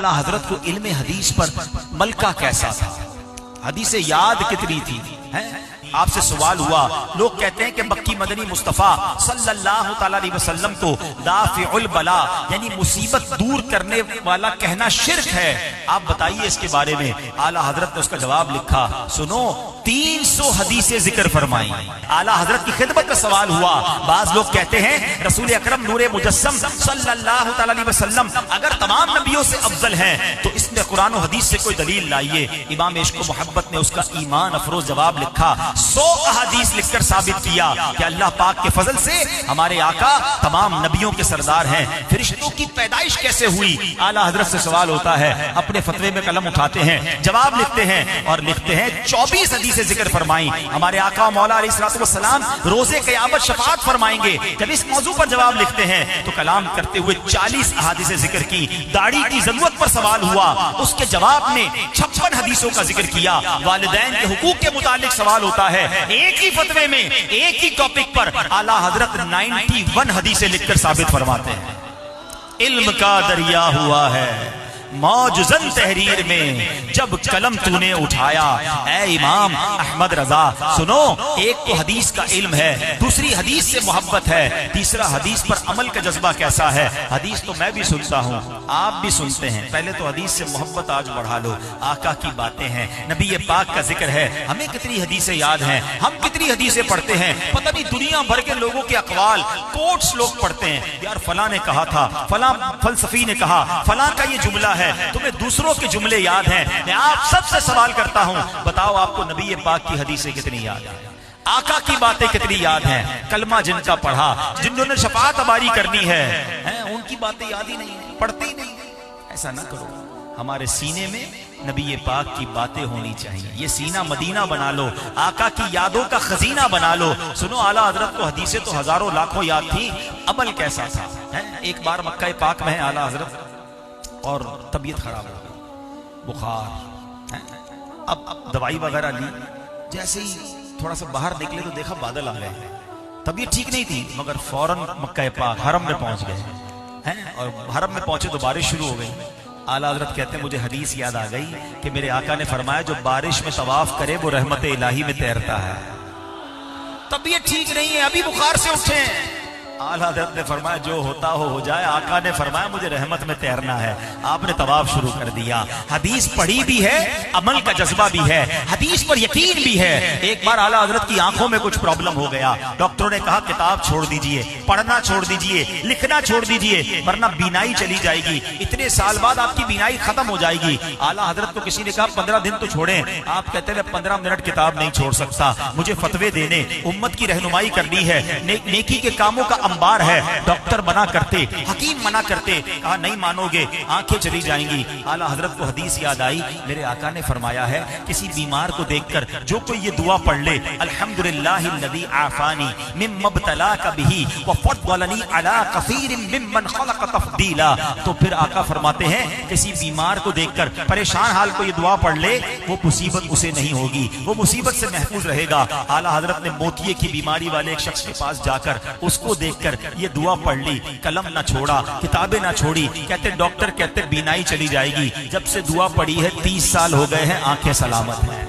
आला हजरत को इल्म हदीस पर मलका कैसा था, हदीस याद कितनी थी, हैं? आपसे सवाल हुआ, लोग कहते हैं कि मक्की मदनी मुस्तफा सल्लल्लाहु तआला अलैहि वसल्लम को दाफिउल बला यानी मुसीबत दूर करने वाला कहना शिर्क है, आप बताइए इसके बारे में। आला हजरत ने उसका जवाब लिखा, सुनो 300 हदीसें जिक्र फरमाई। आला हजरत की खिदमत में सवाल हुआ, बाज लोग कहते हैं रसूल अकरम नूरे मुजस्सम सल्लल्लाहु तआला अलैहि वसल्लम अगर तमाम नबियों से अफजल हैं तो इसमें कुरान और हदीस से कोई दलील लाइए। इमाम इश्क व मोहब्बत ने उसका ईमान अफरोज जवाब लिखा, 100 अहादीस लिखकर साबित किया कि अल्लाह पाक के फजल से हमारे आका तमाम नबियों के सरदार हैं। फरिश्तों की पैदाइश कैसे हुई, आला हजरत से सवाल होता है। अपने फतवे में कलम उठाते हैं, जवाब लिखते हैं और लिखते हैं 24 हदीसें जिक्र फरमाई। हमारे आका मौला अलैहिस्सलातु वस्सलाम रोजे क़यामत शफाअत फरमाएंगे। जब इस मौजू पर जवाब लिखते हैं तो कलाम करते हुए 40 अहादीसें जिक्र की। दाढ़ी की जरूरत पर सवाल हुआ, उसके जवाब में 56 हदीसों का जिक्र किया। वालिदैन के हुकूक के मुतालिक सवाल होता है, एक ही फतवे में एक ही टॉपिक पर आला हजरत 91 हदीसें लिखकर साबित फरमाते हैं। इल्म का दरिया हुआ है मौजज़न तहरीर में जब कलम तूने उठाया। ऐ इमाम अहमद रजा सुनो, एक तो हदीस का इल्म है, दूसरी हदीस से मोहब्बत है, तीसरा हदीस पर अमल का जज्बा कैसा है। हदीस तो मैं भी सुनता हूँ, आप भी सुनते हैं, पहले तो हदीस से मोहब्बत आज बढ़ा लो। आका की बातें हैं, नबी पाक का जिक्र है, हमें कितनी हदीसें याद हैं, हम कितनी हदीसें पढ़ते हैं। पता नहीं दुनिया भर के लोगों के अकवाल कोट्स लोग पढ़ते हैं, यार फलां ने कहा था, फलां फलसफी ने कहा, फलां का ये जुमला है, तुम्हें दूसरों के जुमले याद हैं। मैं आप सबसे सवाल करता हूं, बताओ आपको नबी पाक की हदीसें कितनी याद है, आका की बातें कितनी याद हैं। कलमा जिनका पढ़ा, जिन्होंने शफाअत हमारी करनी है, उनकी बातें याद ही नहीं है, पढ़ते ही नहीं। ऐसा ना करो, हमारे सीने में नबी पाक की बातें होनी चाहिए। ये सीना मदीना बना लो, आका की यादों का खजीना बना लो। सुनो, आला हजरत को हदीसें तो हजारों लाखों याद थी, अमल कैसा था। एक बार मक्का पाक में है आला हजरत और तबीयत खराब हो गई, बुखार, अब दवाई वगैरह ली, जैसे ही थोड़ा सा बाहर निकले तो देखा बादल आ गए। तबीयत ठीक नहीं थी मगर फौरन मक्का पाक हरम में पहुंच गए हैं और हरम में पहुंचे तो बारिश शुरू हो गई। आला हजरत कहते हैं मुझे हदीस याद आ गई कि मेरे आका ने फरमाया जो बारिश में तवाफ करे वो रहमत इलाही में तैरता है। तबीयत ठीक नहीं है, अभी बुखार से उठे हैं। आला हज़रत ने फरमाया जो होता हो जाए। आका ने फरमाया मुझे रहमत में तैरना है। आपने तवाफ शुरू कर दिया। हदीस पढ़ी भी है, अमल का जज्बा भी है, हदीस पर यकीन भी है। एक बार आला हज़रत की आंखों में कुछ प्रॉब्लम हो गया, डॉक्टरों ने कहा किताब छोड़ दीजिए, पढ़ना छोड़ दीजिए, लिखना छोड़ दीजिए, वरना बीनाई चली जाएगी, इतने साल बाद आपकी बीनाई खत्म हो जाएगी। आला हज़रत को किसी ने कहा 15 दिन तो छोड़ें। आप कहते हैं 15 मिनट किताब नहीं छोड़ सकता, मुझे फतवे देने, उम्मत की रहनुमाई करनी है, नेकी के कामों का अंबार है। डॉक्टर मना करते, हकीम मना करते, कहा नहीं मानोगे, आंखें चली जाएंगी। आला हजरत को हदीस याद आई, मेरे आका ने फरमाया है किसी बीमार को देखकर जो कोई ये दुआ पढ़ ले, अल्हम्दुलिल्लाहिल्लज़ी आफानी मिम्मा इब्तलाका बिही व फद्दलनी अला कसीरिम मिम्मन खलक तफदीला, तो फिर आका फरमाते हैं किसी बीमार को देखकर परेशान हाल को ये दुआ पढ़ ले, वो मुसीबत उसे नहीं होगी, वो मुसीबत से महफूज रहेगा। आला हजरत ने मोतिये की बीमारी वाले एक शख्स के पास जाकर उसको देखकर ये दुआ पढ़ ली, कलम ना छोड़ा, किताबें ना छोड़ी। कहते डॉक्टर कहते बीनाई चली जाएगी। जब से दुआ पढ़ी है 30 साल हो गए हैं, आंखें सलामत हैं।